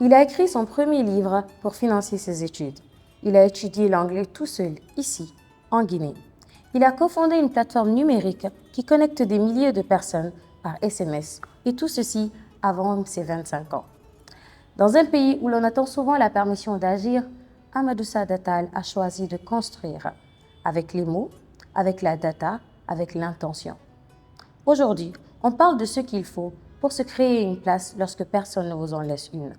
Il a écrit son premier livre pour financer ses études. Il a étudié l'anglais tout seul, ici, en Guinée. Il a cofondé une plateforme numérique qui connecte des milliers de personnes par SMS, et tout ceci avant ses 25 ans. Dans un pays où l'on attend souvent la permission d'agir, Amadou Saada Tall a choisi de construire avec les mots, avec la data, avec l'intention. Aujourd'hui, on parle de ce qu'il faut pour se créer une place lorsque personne ne vous en laisse une,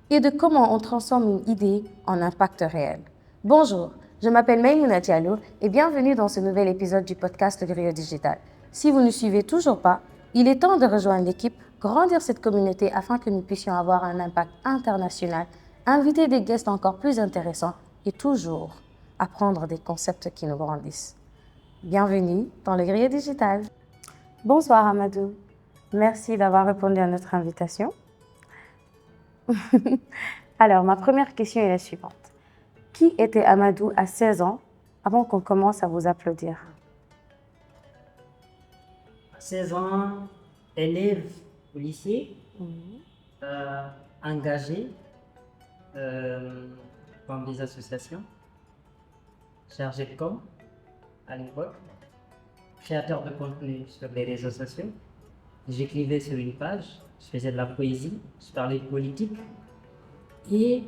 et de comment on transforme une idée en impact réel. Bonjour, je m'appelle Maïmouna Diallo et bienvenue dans ce nouvel épisode du podcast Le Griot Digital. Si vous ne suivez toujours pas, il est temps de rejoindre l'équipe, grandir cette communauté afin que nous puissions avoir un impact international, inviter des guests encore plus intéressants et toujours apprendre des concepts qui nous grandissent. Bienvenue dans Le Griot Digital. Bonsoir Amadou, merci d'avoir répondu à notre invitation. Alors, ma première question est la suivante. Qui était Amadou à 16 ans avant qu'on commence à vous applaudir? À 16 ans, élève au lycée, engagé dans des associations, chargé de com à l'époque, créateur de contenu sur les réseaux sociaux. J'écrivais sur une page, je faisais de la poésie, je parlais de politique et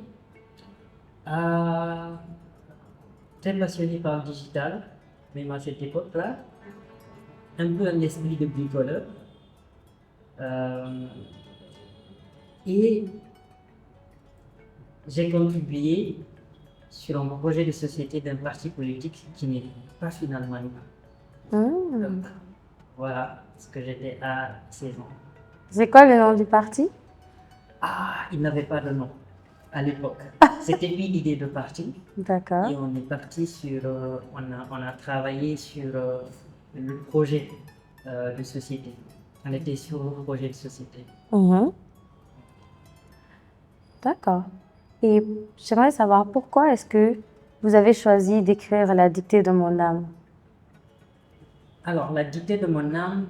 très passionné par le digital, même à cette époque-là, un peu un esprit de bricoleur. Et j'ai contribué sur un projet de société d'un parti politique qui n'est pas finalement né. Donc, voilà ce que j'étais à 16 ans. C'est quoi le nom du parti? Il n'avait pas de nom à l'époque. C'était une idée de parti. D'accord. Et on est parti sur, on a travaillé sur le projet de société. On était sur le projet de société. D'accord. Et j'aimerais savoir pourquoi est-ce que vous avez choisi d'écrire La dictée de mon âme? Alors, La dictée de mon âme,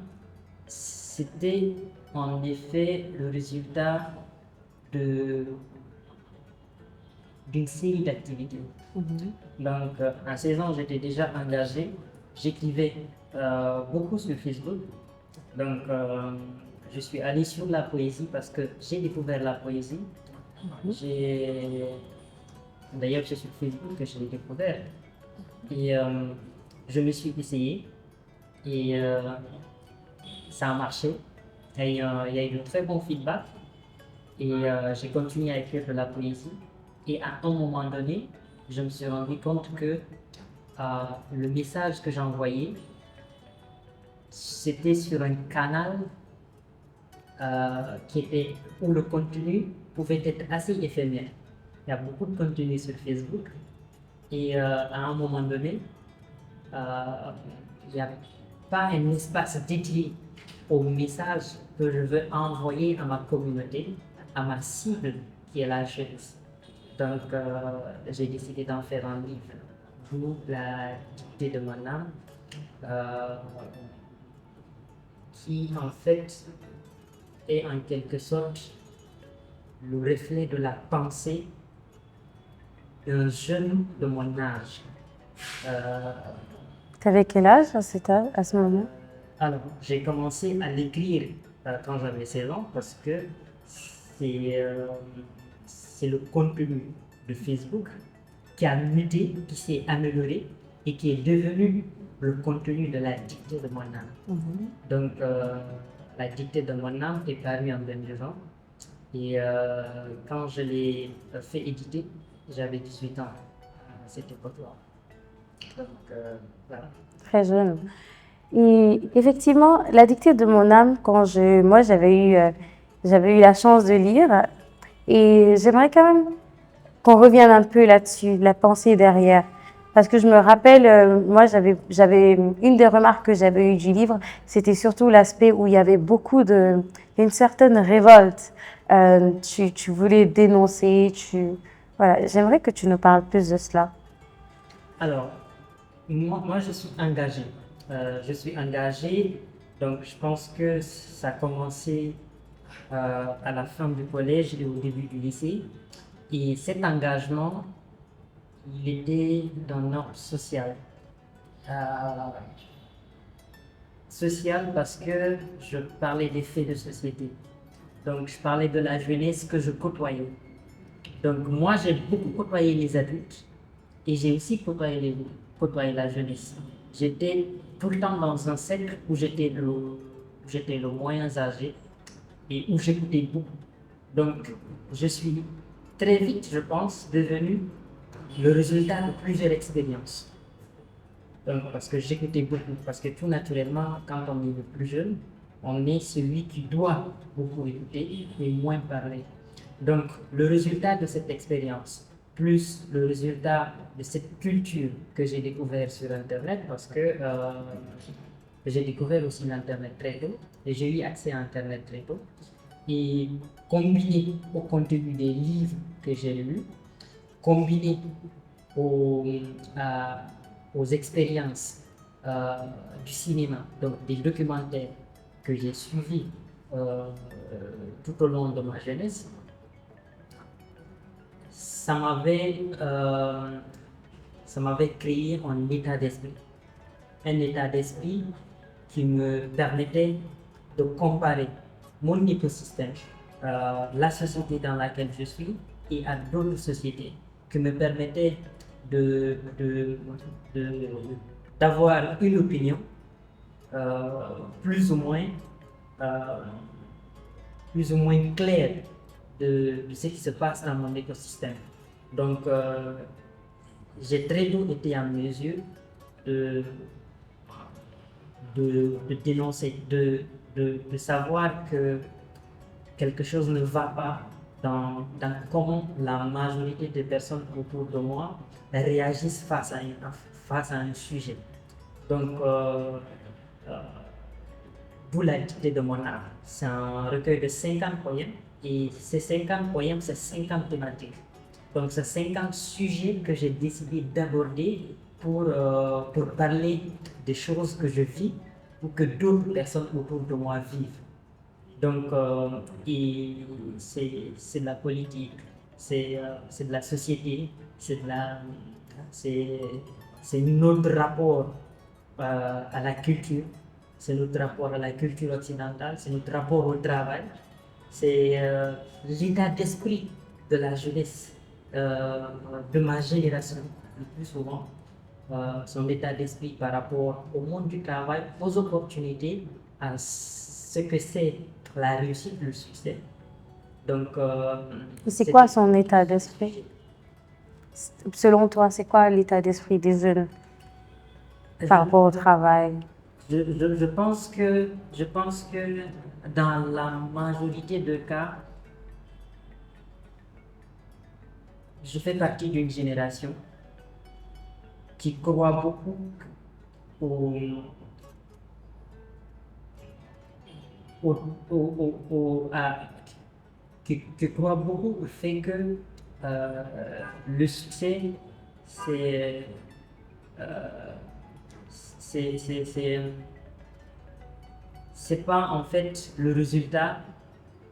c'était en effet le résultat d'une série d'activités. Donc, à 16 ans, j'étais déjà engagé. J'écrivais beaucoup sur Facebook. Donc, je suis allé sur la poésie parce que j'ai découvert la poésie. D'ailleurs, c'est sur Facebook que je l'ai découvert. Et je me suis essayé. Et ça a marché. Et, il y a eu de très bons feedbacks. Et j'ai continué à écrire de la poésie. Et à un moment donné, je me suis rendu compte que le message que j'envoyais, c'était sur un canal où le contenu pouvait être assez éphémère. Il y a beaucoup de contenu sur Facebook. Et à un moment donné, il n'y a pas un espace dédié au message que je veux envoyer à ma communauté, à ma cible qui est la jeunesse. Donc, j'ai décidé d'en faire un livre, d'où La dictée de mon âme, qui en fait est en quelque sorte le reflet de la pensée d'un jeune de mon âge. Tu avais quel âge à ce moment? Alors, j'ai commencé à l'écrire quand j'avais 16 ans parce que c'est le contenu de Facebook qui a muté, qui s'est amélioré et qui est devenu le contenu de La dictée de mon âme. Donc, La dictée de mon âme est parue en 2020 et quand je l'ai fait éditer, j'avais 18 ans à cette époque-là. Donc, voilà. Très jeune. Et effectivement, La dictée de mon âme, moi j'avais eu la chance de lire, et j'aimerais quand même qu'on revienne un peu là-dessus, la pensée derrière. Parce que je me rappelle, moi j'avais une des remarques que j'avais eues du livre, c'était surtout l'aspect où il y avait une certaine révolte. Tu voulais dénoncer, voilà. J'aimerais que tu nous parles plus de cela. Alors, moi je suis engagé. Donc je pense que ça a commencé à la fin du collège et au début du lycée. Et cet engagement, il était d'un ordre social. Euh, Social parce que je parlais des faits de société. Donc, je parlais de la jeunesse que je côtoyais. Donc, moi, j'ai beaucoup côtoyé les adultes et j'ai aussi côtoyé la jeunesse. J'étais tout le temps dans un cercle où j'étais le moins âgé et où j'écoutais beaucoup. Donc, je suis très vite, je pense, devenu le résultat de plusieurs expériences. Donc, parce que j'écoutais beaucoup, parce que tout naturellement, quand on est le plus jeune, on est celui qui doit beaucoup écouter et moins parler. Donc, le résultat de cette expérience, plus le résultat de cette culture que j'ai découvert sur Internet, parce que j'ai découvert aussi l'Internet très tôt, et j'ai eu accès à Internet très tôt, et combiné au contenu des livres que j'ai lus, combiné aux, à- aux expériences du cinéma, donc des documentaires que j'ai suivis euh, tout au long de ma jeunesse, ça m'avait euh, ça m'avait créé un état d'esprit. Un état d'esprit qui me permettait de comparer mon écosystème, la société dans laquelle je suis et à d'autres sociétés, qui me permettait de, de, de- d'avoir une opinion euh, plus ou moins euh, plus ou moins claire de ce qui se passe dans mon écosystème. Donc, j'ai très tôt été en mesure de, de dénoncer, de savoir que quelque chose ne va pas dans comment la majorité des personnes autour de moi réagissent face à un sujet. Donc, euh, d'où la dictée de mon art. C'est un recueil de 50 poèmes et ces 50 poèmes, c'est 50 thématiques. Donc, c'est 50 sujets que j'ai décidé d'aborder pour parler des choses que je vis ou que d'autres personnes autour de moi vivent. Donc, et c'est de la politique, c'est de la société, c'est de la, c'est, c'est notre rapport à la culture, c'est notre rapport à la culture occidentale, c'est notre rapport au travail, c'est l'état d'esprit de la jeunesse, de ma génération, le plus souvent, son état d'esprit par rapport au monde du travail, aux opportunités, à ce que c'est la réussite, le succès. Donc, C'est quoi son état d'esprit? Selon toi, c'est quoi l'état d'esprit des jeunes par rapport au travail? je pense que dans la majorité des cas, je fais partie d'une génération qui croit beaucoup au, au, qui croit beaucoup au fait que le succès, c'est euh, c'est c'est- c'est- c'est pas en fait le résultat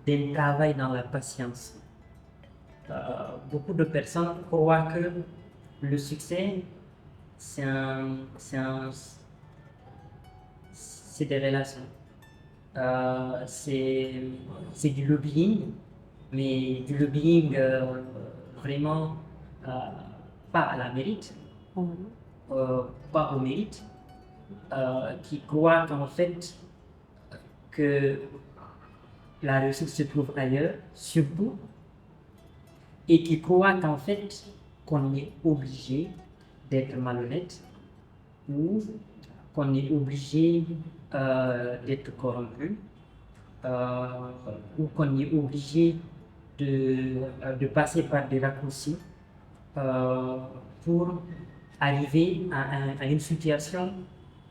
d'un travail dans la patience. Beaucoup de personnes croient que le succès, c'est c'est des relations. C'est du lobbying, mais du lobbying vraiment euh, pas à la mérite, pas au mérite, qui croient qu'en fait que la réussite se trouve ailleurs, surtout, et qui croient qu'en fait qu'on est obligé d'être malhonnête ou qu'on est obligé d'être corrompu euh, ou qu'on est obligé de passer par des raccourcis euh, pour arriver à une situation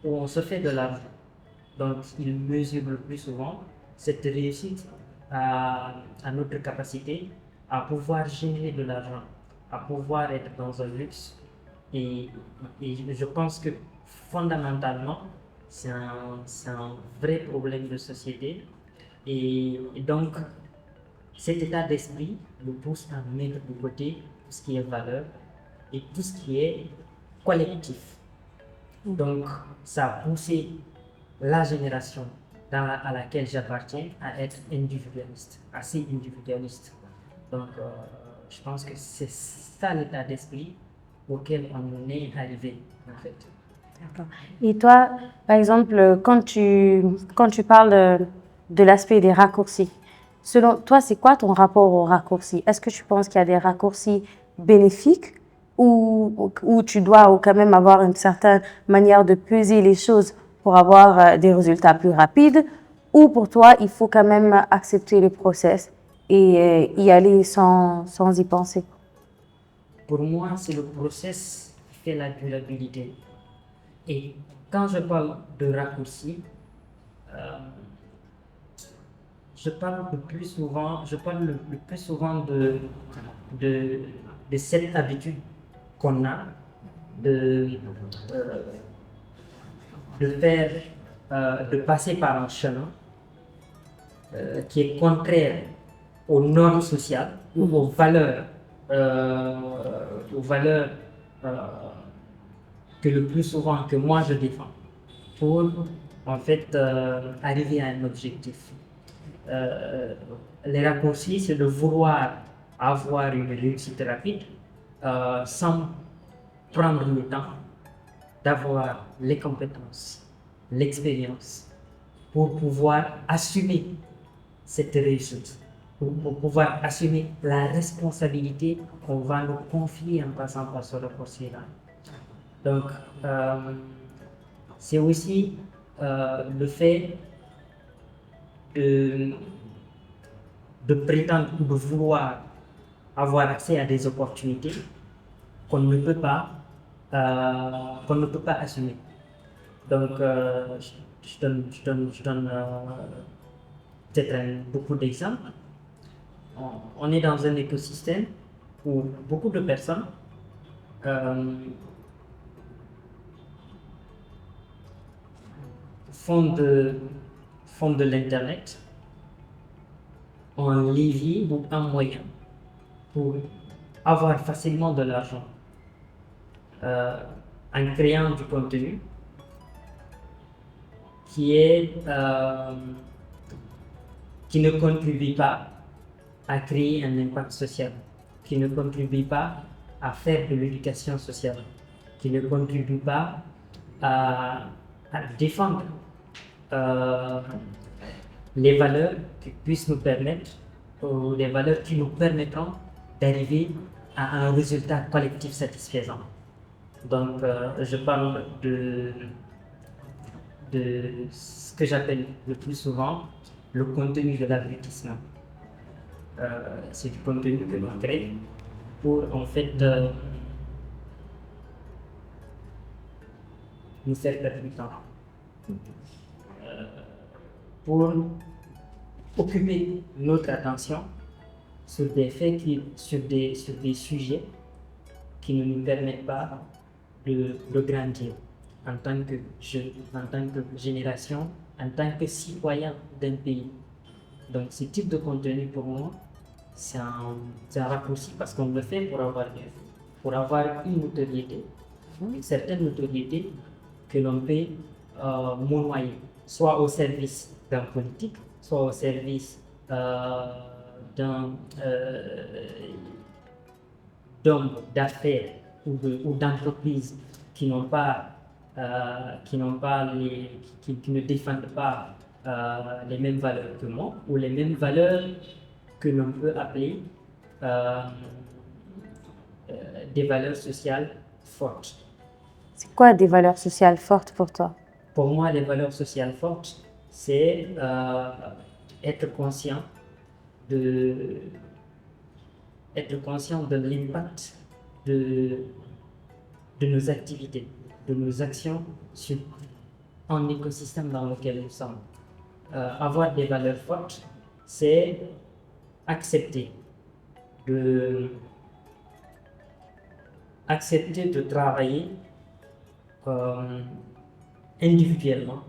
où on se fait de l'argent. Donc, ils mesurent le plus souvent cette réussite à notre capacité à pouvoir générer de l'argent, à pouvoir être dans un luxe. Et, et je pense que fondamentalement, c'est un vrai problème de société Et donc, cet état d'esprit me pousse à mettre de côté tout ce qui est valeur et tout ce qui est collectif. Donc, ça a poussé la génération à laquelle j'appartiens à être individualiste, assez individualiste. Donc, je pense que c'est ça l'état d'esprit auquel on est arrivé, en fait. D'accord. Et toi, par exemple, quand tu parles de l'aspect des raccourcis, selon toi, c'est quoi ton rapport aux raccourcis? Est-ce que tu penses qu'il y a des raccourcis bénéfiques ou tu dois quand même avoir une certaine manière de peser les choses pour avoir des résultats plus rapides? Ou pour toi, il faut quand même accepter le process et y aller sans y penser? Pour moi, c'est le process qui fait la durabilité. Et quand je parle de raccourci, euh, je parle le plus souvent de, de cette habitude qu'on a de, euh, de passer par un chemin qui est contraire aux normes sociales ou aux valeurs euh, que le plus souvent que moi je défends pour en fait arriver à un objectif. Euh, les raccourcis, c'est de vouloir avoir une réussite rapide sans prendre le temps d'avoir les compétences, l'expérience pour pouvoir assumer cette réussite, pour pouvoir assumer la responsabilité qu'on va nous confier en passant par ce raccourci-là. Donc, c'est aussi le fait de, de prétendre ou de vouloir avoir accès à des opportunités qu'on ne peut pas, assumer. Donc, je donne peut-être beaucoup d'exemples. On est dans un écosystème où beaucoup de personnes euh, font de l'Internet un levier ou un moyen pour avoir facilement de l'argent en créant du contenu qui ne contribue pas à créer un impact social, qui ne contribue pas à faire de l'éducation sociale, qui ne contribue pas à défendre euh, les valeurs qui puissent nous permettre, ou les valeurs qui nous permettront d'arriver à un résultat collectif satisfaisant. Donc, je parle de ce que j'appelle le plus souvent le contenu de l'abrutissement. C'est du contenu que l'on crée pour en fait nous faire perdre du temps. Pour occuper notre attention sur des faits, sur des sujets qui ne nous permettent pas de grandir en tant que jeune, en tant que génération, en tant que citoyen d'un pays. Donc ce type de contenu pour moi, c'est un raccourci parce qu'on le fait pour avoir une notoriété, une certaine notoriété que l'on peut monnayer, soit au service d'un politique, soit au service d'hommes d'affaires ou d'entreprises qui n'ont pas, qui ne défendent pas les mêmes valeurs que moi ou les mêmes valeurs que l'on peut appeler euh, des valeurs sociales fortes. C'est quoi des valeurs sociales fortes pour toi? Pour moi, les valeurs sociales fortes, c'est être conscient de l'impact de nos activités, de nos actions sur un écosystème dans lequel nous sommes. Avoir des valeurs fortes, c'est accepter de travailler individuellement,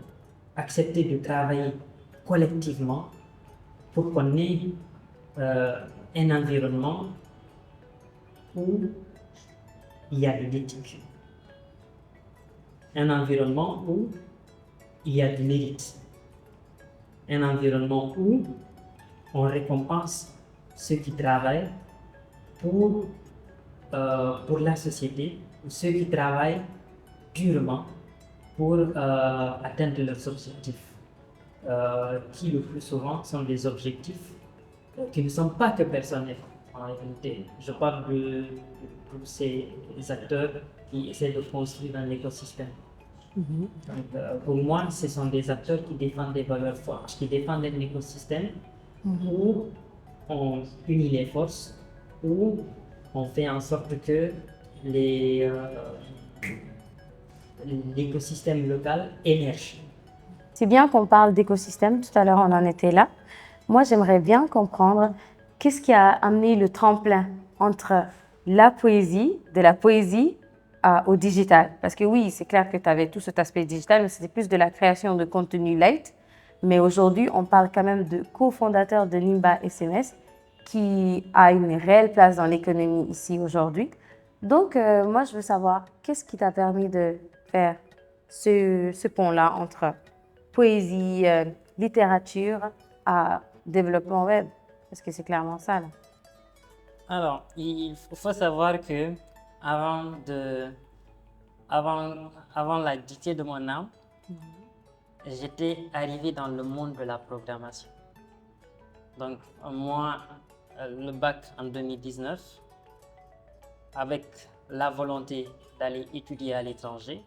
accepter de travailler collectivement pour qu'on ait un environnement où il y a de l'éthique, un environnement où il y a du mérite, un environnement où on récompense ceux qui travaillent pour la société, ou ceux qui travaillent durement pour atteindre leurs objectifs, qui le plus souvent sont des objectifs qui ne sont pas que personnels en réalité. Je parle de tous ces acteurs qui essaient de construire un écosystème. Donc, pour moi, ce sont des acteurs qui défendent des valeurs fortes, qui défendent un écosystème où on unit les forces, où on fait en sorte que l'écosystème local émerge. C'est bien qu'on parle d'écosystème, tout à l'heure on en était là. Moi, j'aimerais bien comprendre qu'est-ce qui a amené le tremplin entre la poésie, de la poésie au digital. Parce que oui, c'est clair que tu avais tout cet aspect digital, mais c'était plus de la création de contenu light. Mais aujourd'hui, on parle quand même de cofondateur de Limba SMS, qui a une réelle place dans l'économie ici aujourd'hui. Donc, moi, je veux savoir, qu'est-ce qui t'a permis de faire ce pont-là entre poésie, littérature à développement web? Parce que c'est clairement ça, là. Alors, il faut savoir que avant la dictée de mon âme, j'étais arrivé dans le monde de la programmation. Donc, moi, le bac en 2019, avec la volonté d'aller étudier à l'étranger,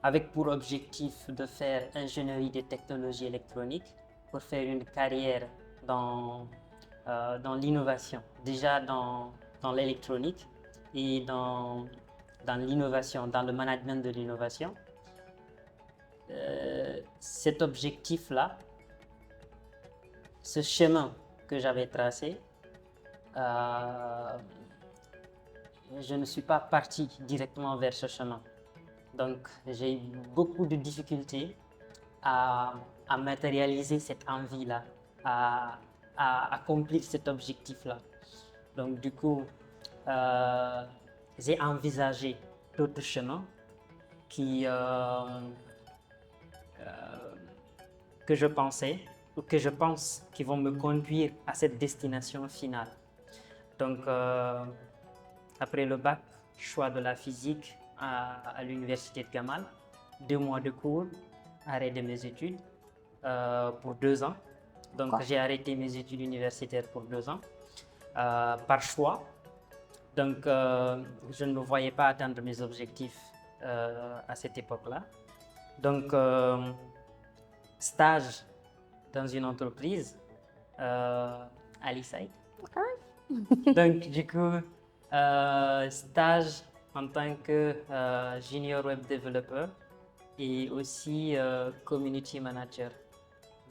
avec pour objectif de faire ingénierie des technologies électroniques pour faire une carrière dans l'innovation, déjà dans l'électronique et dans l'innovation, dans le management de l'innovation. Cet objectif-là, ce chemin que j'avais tracé, je ne suis pas parti directement vers ce chemin. Donc, j'ai eu beaucoup de difficultés à matérialiser cette envie-là, à accomplir cet objectif-là. Donc, du coup, j'ai envisagé d'autres chemins que je pensais ou que je pense qui vont me conduire à cette destination finale. Donc, après le bac, choix de la physique à l'université de Gamal, 2 mois de cours, arrêt de mes études pour 2 ans. Donc, j'ai arrêté mes études universitaires pour 2 ans par choix. Donc, je ne me voyais pas atteindre mes objectifs à cette époque-là. Donc, stage dans une entreprise à l'ISAI. Donc, du coup, stage en tant que junior web developer et aussi community manager.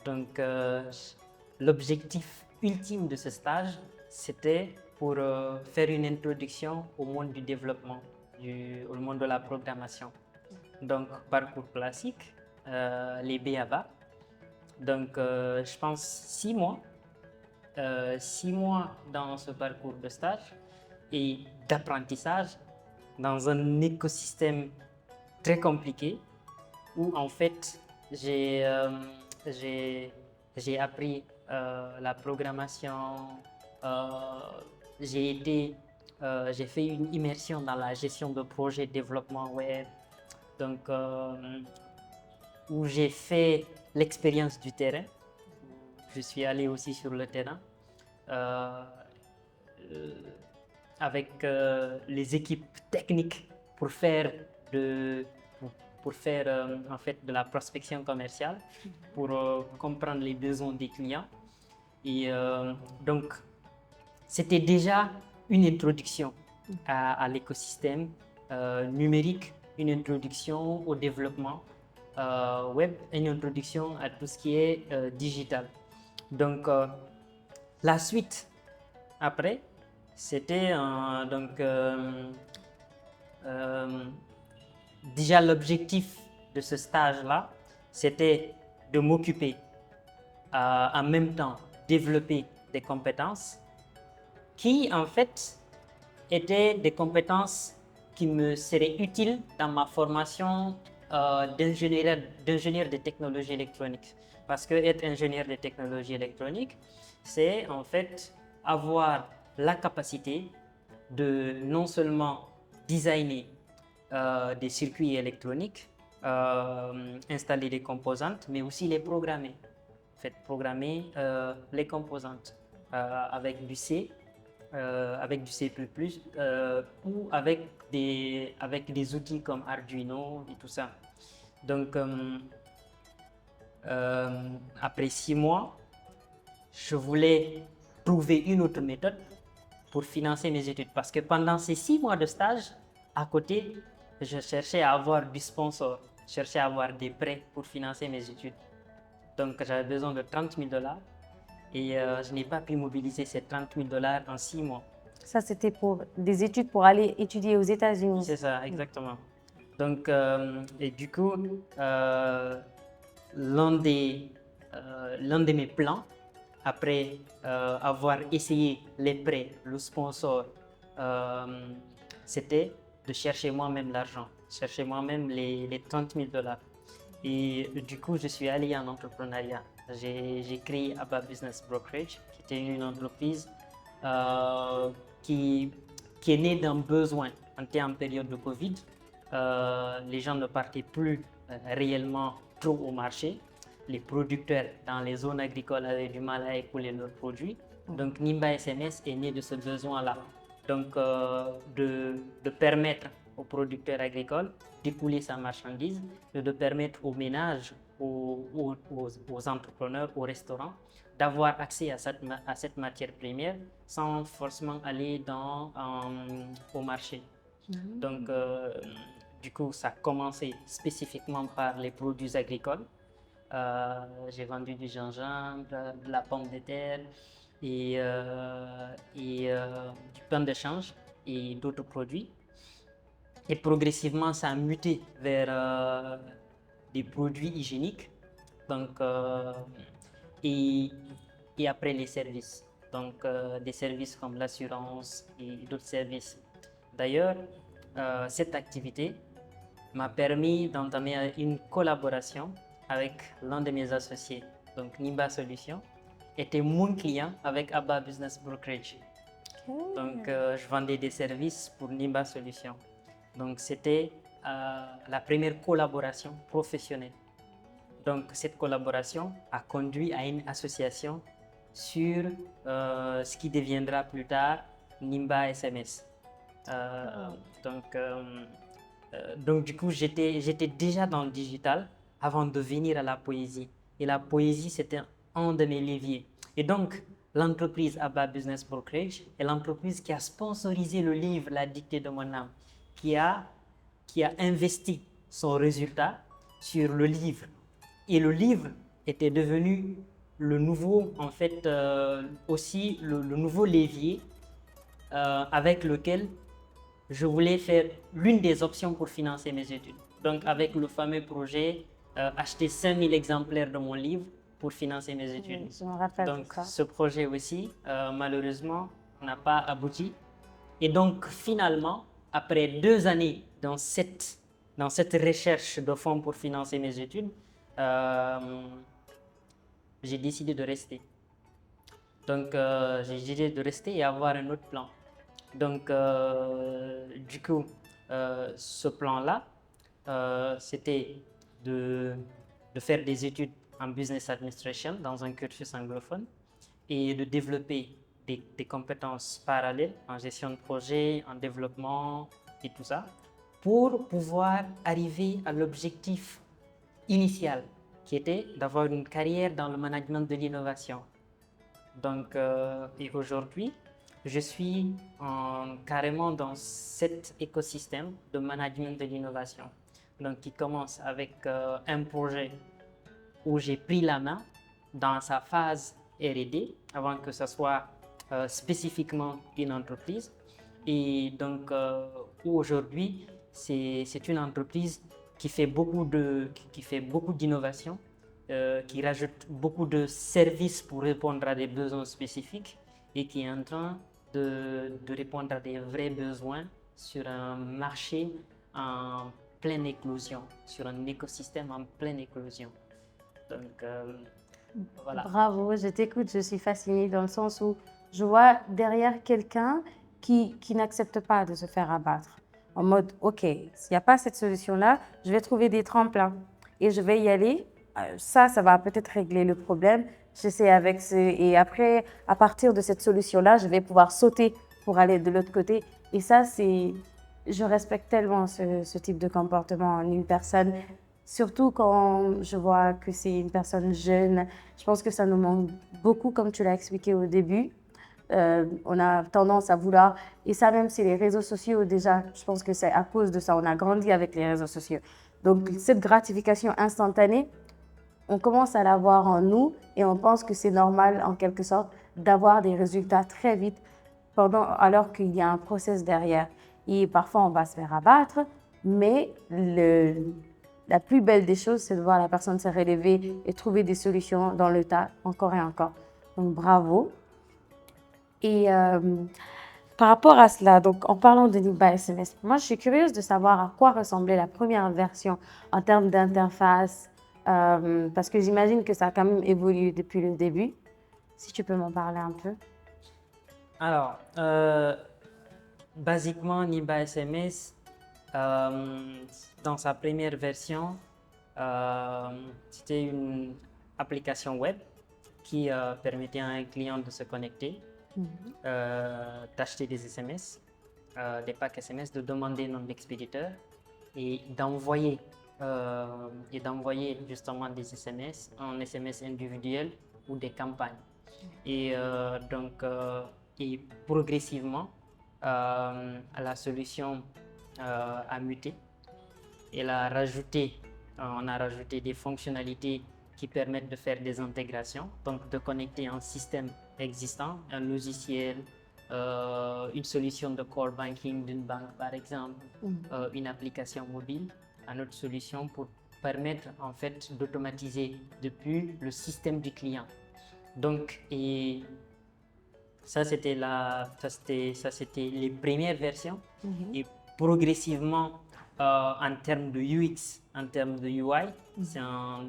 Donc, l'objectif ultime de ce stage, c'était pour faire une introduction au monde du développement, au monde de la programmation. Donc, parcours classique, les B.A.B.A. Donc, je pense 6 mois. 6 mois dans ce parcours de stage et d'apprentissage dans un écosystème très compliqué où en fait j'ai appris la programmation, j'ai fait une immersion dans la gestion de projets de développement web, donc où j'ai fait l'expérience du terrain. Je suis allé aussi sur le terrain avec les équipes techniques pour faire en fait de la prospection commerciale, pour comprendre les besoins des clients. Et donc, c'était déjà une introduction à l'écosystème numérique, une introduction au développement web, une introduction à tout ce qui est digital. Donc, la suite après, c'était déjà l'objectif de ce stage-là, c'était de m'occuper en même temps développer des compétences qui en fait étaient des compétences qui me seraient utiles dans ma formation d'ingénieur de technologie électronique. Parce que être ingénieur de technologie électronique, c'est en fait avoir la capacité de non seulement designer des circuits électroniques, installer des composantes, mais aussi les programmer. En fait, programmer les composantes avec du C, avec du C++, ou avec des outils comme Arduino et tout ça. Donc, après 6 mois, je voulais trouver une autre méthode pour financer mes études. Parce que pendant ces 6 mois de stage, à côté, je cherchais à avoir du sponsor, je cherchais à avoir des prêts pour financer mes études. Donc, j'avais besoin de 30 000 $ et je n'ai pas pu mobiliser ces 30 000 $ en 6 mois. Ça, c'était pour des études pour aller étudier aux États-Unis. C'est ça, exactement. Donc, et du coup, l'un de mes plans, après avoir essayé les prêts, le sponsor, c'était de chercher moi-même l'argent, chercher moi-même les 30 000 $. Et du coup, je suis allé en entrepreneuriat. J'ai créé Abba Business Brokerage, qui était une entreprise qui est née d'un besoin. On était en période de Covid. Les gens ne partaient plus réellement trop au marché. Les producteurs dans les zones agricoles avaient du mal à écouler leurs produits. Donc Nimba SMS est né de ce besoin-là. Donc de permettre aux producteurs agricoles d'écouler sa marchandise, de permettre aux ménages, aux entrepreneurs, aux restaurants, d'avoir accès à cette matière première sans forcément aller au marché. Donc, du coup, ça a commencé spécifiquement par les produits agricoles. J'ai vendu du gingembre, de la pomme de terre et du pain de change et d'autres produits. Et progressivement, ça a muté vers des produits hygiéniques. Donc, et après les services. Donc, des services comme l'assurance et d'autres services. D'ailleurs, cette activité m'a permis d'entamer une collaboration avec l'un de mes associés. Donc, Nimba Solutions était mon client avec Abba Business Brokerage. Donc, je vendais des services pour Nimba Solutions. Donc, c'était la première collaboration professionnelle. Donc, cette collaboration a conduit à une association sur ce qui deviendra plus tard Nimba SMS. Donc, du coup, j'étais déjà dans le digital avant de venir à la poésie. Et la poésie, c'était un de mes leviers. Et donc, l'entreprise Abba Business Brokerage est l'entreprise qui a sponsorisé le livre La dictée de mon âme, qui a investi son résultat sur le livre. Et le livre était devenu le nouveau, en fait, aussi le nouveau levier avec lequel je voulais faire l'une des options pour financer mes études. Donc, avec le fameux projet, acheter 5000 exemplaires de mon livre pour financer mes études. Je me rappelle donc, ça. ce projet aussi, malheureusement, n'a pas abouti. Et donc, finalement, après 2 années dans cette recherche de fonds pour financer mes études, j'ai décidé de rester. Donc, j'ai décidé de rester et avoir un autre plan. Donc, du coup, ce plan-là, c'était de faire des études en business administration dans un cursus anglophone et de développer des compétences parallèles en gestion de projet, en développement et tout ça, pour pouvoir arriver à l'objectif initial qui était d'avoir une carrière dans le management de l'innovation. Donc, et aujourd'hui, je suis carrément dans cet écosystème de management de l'innovation. Donc, qui commence avec un projet où j'ai pris la main dans sa phase R&D avant que ce soit spécifiquement une entreprise. Et donc, aujourd'hui, c'est une entreprise qui fait beaucoup d'innovation qui rajoute beaucoup de services pour répondre à des besoins spécifiques et qui est en train de répondre à des vrais besoins sur un marché en pleine éclosion, sur un écosystème en pleine éclosion. Donc, voilà. Bravo, je t'écoute, je suis fascinée dans le sens où je vois derrière quelqu'un qui n'accepte pas de se faire abattre. En mode, OK, s'il n'y a pas cette solution-là, je vais trouver des tremplins et je vais y aller. Ça va peut-être régler le problème. J'essaie avec ce... Et après, à partir de cette solution-là, je vais pouvoir sauter pour aller de l'autre côté. Et ça, c'est... Je respecte tellement ce type de comportement en une personne. Surtout quand je vois que c'est une personne jeune. Je pense que ça nous manque beaucoup, comme tu l'as expliqué au début. On a tendance à vouloir, et ça même c'est les réseaux sociaux déjà, je pense que c'est à cause de ça, on a grandi avec les réseaux sociaux. Donc cette gratification instantanée, on commence à l'avoir en nous et on pense que c'est normal en quelque sorte d'avoir des résultats très vite alors qu'il y a un process derrière. Et parfois on va se faire abattre, mais la plus belle des choses, c'est de voir la personne se relever et trouver des solutions dans le tas, encore et encore. Donc bravo. Et par rapport à cela, donc en parlant de Nimba SMS, moi je suis curieuse de savoir à quoi ressemblait la première version en termes d'interface, parce que j'imagine que ça a quand même évolué depuis le début. Si tu peux m'en parler un peu. Alors, basiquement, Nimba SMS, dans sa première version, c'était une application web qui permettait à un client de se connecter, d'acheter des SMS, des packs SMS, de demander nom d'expéditeur et d'envoyer justement des SMS, en SMS individuel ou des campagnes. Et et progressivement, la solution a muté. On a rajouté des fonctionnalités qui permettent de faire des intégrations, donc de connecter un système existant, un logiciel, une solution de core banking d'une banque par exemple, une application mobile, à notre solution pour permettre en fait d'automatiser depuis le système du client. Donc, et ça c'était les premières versions. Et progressivement, en termes de UX, en termes de UI,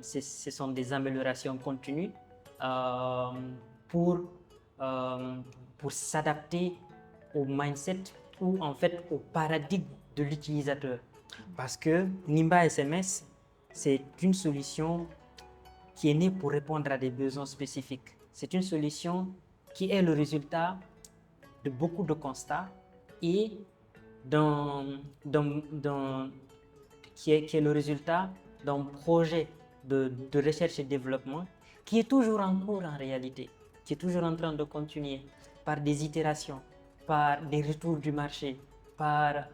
ce sont des améliorations continues pour s'adapter au mindset ou en fait au paradigme de l'utilisateur. Parce que Nimba SMS, c'est une solution qui est née pour répondre à des besoins spécifiques. C'est une solution qui est le résultat de beaucoup de constats et qui est le résultat d'un projet de recherche et développement qui est toujours en cours en réalité, qui est toujours en train de continuer par des itérations, par des retours du marché, par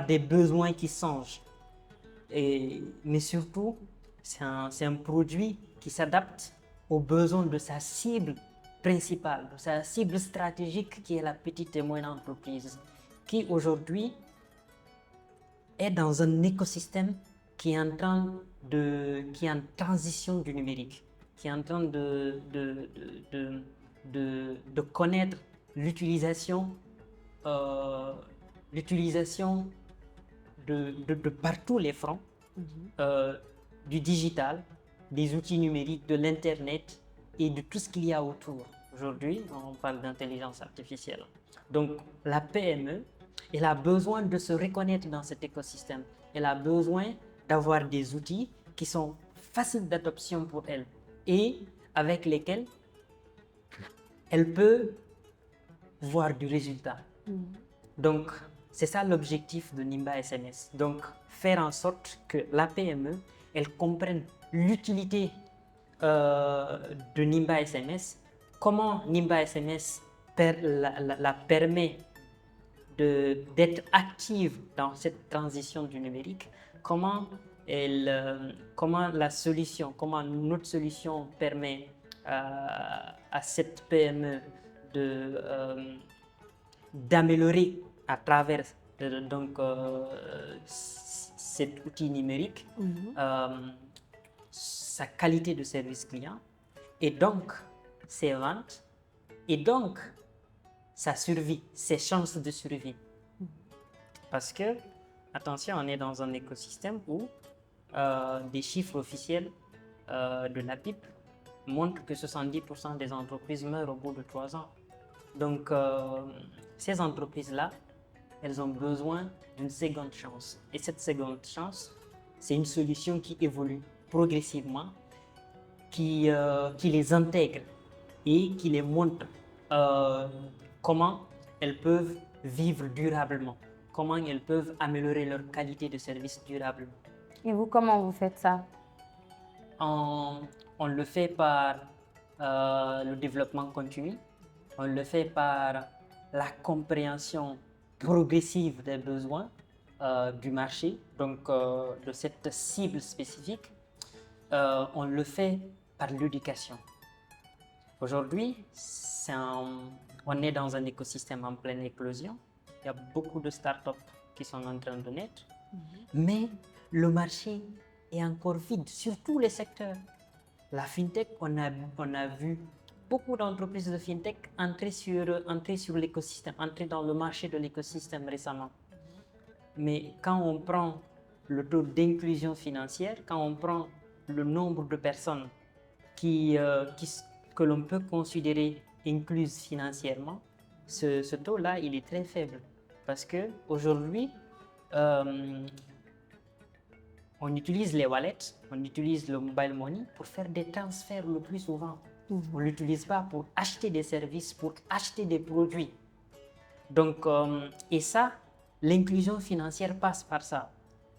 des besoins qui changent. Mais surtout, c'est un produit qui s'adapte aux besoins de sa cible principale, de sa cible stratégique qui est la petite et moyenne entreprise, qui aujourd'hui est dans un écosystème qui est en transition du numérique, qui est en train de connaître l'utilisation de par tous les fronts, du digital, des outils numériques, de l'Internet et de tout ce qu'il y a autour. Aujourd'hui, on parle d'intelligence artificielle. Donc, la PME, elle a besoin de se reconnaître dans cet écosystème. Elle a besoin d'avoir des outils qui sont faciles d'adoption pour elle et avec lesquels elle peut voir du résultat. Donc, c'est ça l'objectif de Nimba SMS. Donc, faire en sorte que la PME, elle comprenne l'utilité de Nimba SMS, comment Nimba SMS la permet d'être active dans cette transition du numérique, comment notre solution permet à cette PME d'améliorer à travers cet outil numérique sa qualité de service client et donc ses ventes et donc sa survie, ses chances de survie. Parce que, attention, on est dans un écosystème où des chiffres officiels de la PIB montrent que 70% des entreprises meurent au bout de 3 ans. Donc, ces entreprises-là, elles ont besoin d'une seconde chance. Et cette seconde chance, c'est une solution qui évolue progressivement, qui les intègre et qui les montre comment elles peuvent vivre durablement, comment elles peuvent améliorer leur qualité de service durablement. Et vous, comment vous faites ça? On le fait par le développement continu, on le fait par la compréhension progressive des besoins du marché, donc de cette cible spécifique. On le fait par l'éducation. Aujourd'hui, on est dans un écosystème en pleine éclosion. Il y a beaucoup de startups qui sont en train de naître, mais le marché est encore vide sur tous les secteurs. La fintech, on a vu beaucoup d'entreprises de fintech entrer sur l'écosystème, entrer dans le marché de l'écosystème récemment. Mais quand on prend le taux d'inclusion financière, quand on prend le nombre de personnes que l'on peut considérer incluses financièrement, ce taux-là, il est très faible. Parce qu'aujourd'hui, on utilise les wallets, on utilise le mobile money pour faire des transferts le plus souvent. On ne l'utilise pas pour acheter des services, pour acheter des produits. Donc, et ça, l'inclusion financière passe par ça.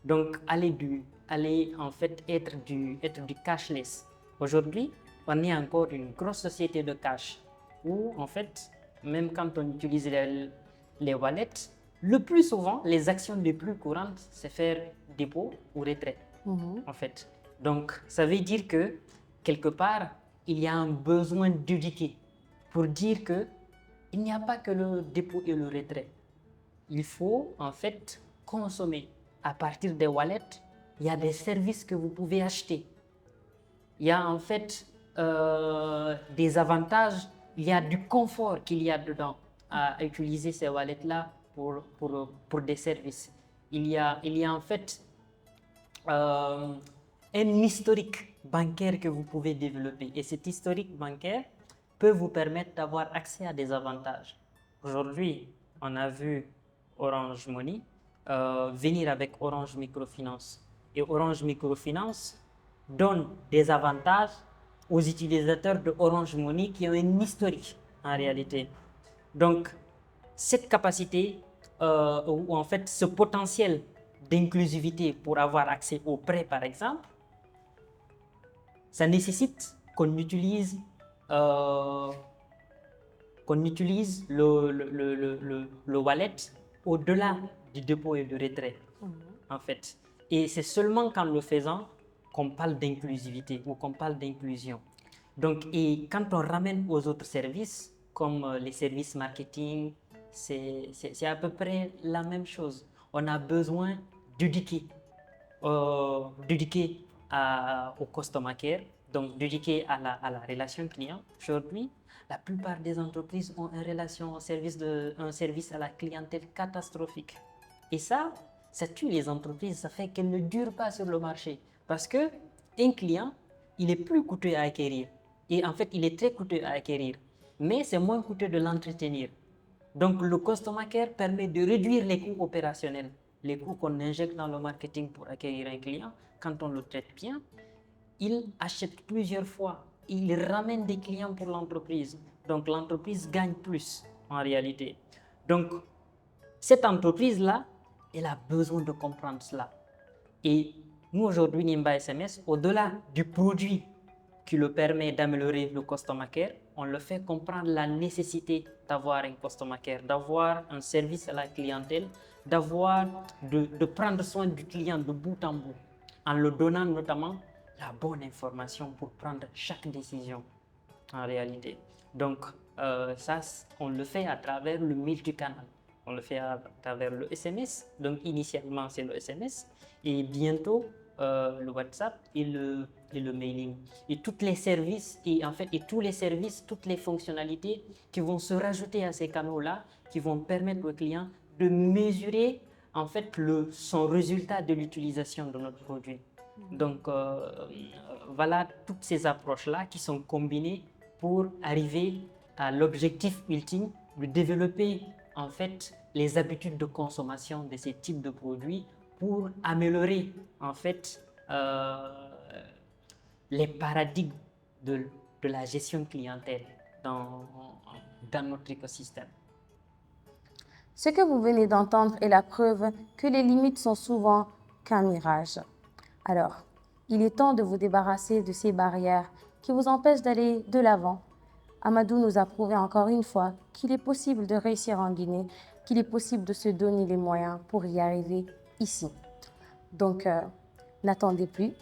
Donc, aller en fait être du cashless. Aujourd'hui, on est encore une grosse société de cash où, en fait, même quand on utilise les wallets, le plus souvent, les actions les plus courantes, c'est faire dépôt ou retrait, en fait. Donc, ça veut dire que, quelque part, il y a un besoin d'éduquer pour dire que il n'y a pas que le dépôt et le retrait. Il faut, en fait, consommer. À partir des wallets, il y a des services que vous pouvez acheter. Il y a, en fait, des avantages, il y a du confort qu'il y a dedans à utiliser ces wallets-là pour des services. Il y a en fait un historique bancaire que vous pouvez développer. Et cet historique bancaire peut vous permettre d'avoir accès à des avantages. Aujourd'hui, on a vu Orange Money venir avec Orange Microfinance. Et Orange Microfinance donne des avantages aux utilisateurs de Orange Money qui ont un historique en réalité. Donc, cette capacité ou en fait ce potentiel d'inclusivité pour avoir accès aux prêts par exemple, ça nécessite qu'on utilise le wallet au-delà du dépôt et du retrait en fait. Et c'est seulement qu'en le faisant qu'on parle d'inclusivité ou qu'on parle d'inclusion. Donc, et quand on ramène aux autres services, comme les services marketing, c'est à peu près la même chose. On a besoin d'éduquer au customer care, donc d'éduquer à la relation client. Aujourd'hui, la plupart des entreprises ont un service à la clientèle catastrophique. Et ça tue les entreprises, ça fait qu'elles ne durent pas sur le marché. Parce que un client, il est plus coûteux à acquérir. Et en fait, il est très coûteux à acquérir. Mais c'est moins coûteux de l'entretenir. Donc, le customer care permet de réduire les coûts opérationnels, les coûts qu'on injecte dans le marketing pour acquérir un client. Quand on le traite bien, il achète plusieurs fois. Il ramène des clients pour l'entreprise. Donc, l'entreprise gagne plus en réalité. Donc, cette entreprise-là, elle a besoin de comprendre cela. Et nous, aujourd'hui, Nimba SMS, au-delà du produit qui le permet d'améliorer le customer care, on le fait comprendre la nécessité d'avoir un customer care, d'avoir un service à la clientèle, de prendre soin du client de bout en bout, en le donnant notamment la bonne information pour prendre chaque décision en réalité. Donc, ça, on le fait à travers le multicanal. On le fait à travers le SMS. Donc, initialement, c'est le SMS. Et bientôt, le WhatsApp et le mailing. Et tous les services, toutes les fonctionnalités qui vont se rajouter à ces canaux-là, qui vont permettre au client de mesurer en fait son résultat de l'utilisation de notre produit. Donc voilà toutes ces approches-là qui sont combinées pour arriver à l'objectif ultime de développer en fait les habitudes de consommation de ces types de produits pour améliorer en fait les paradigmes de la gestion de clientèle dans notre écosystème. Ce que vous venez d'entendre est la preuve que les limites sont souvent qu'un mirage. Alors, il est temps de vous débarrasser de ces barrières qui vous empêchent d'aller de l'avant. Amadou nous a prouvé encore une fois qu'il est possible de réussir en Guinée, qu'il est possible de se donner les moyens pour y arriver ici. Donc, n'attendez plus.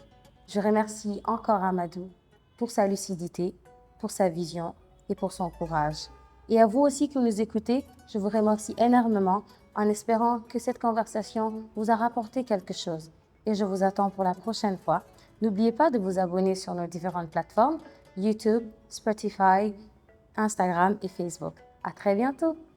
Je remercie encore Amadou pour sa lucidité, pour sa vision et pour son courage. Et à vous aussi qui nous écoutez, je vous remercie énormément en espérant que cette conversation vous a rapporté quelque chose. Et je vous attends pour la prochaine fois. N'oubliez pas de vous abonner sur nos différentes plateformes, YouTube, Spotify, Instagram et Facebook. À très bientôt!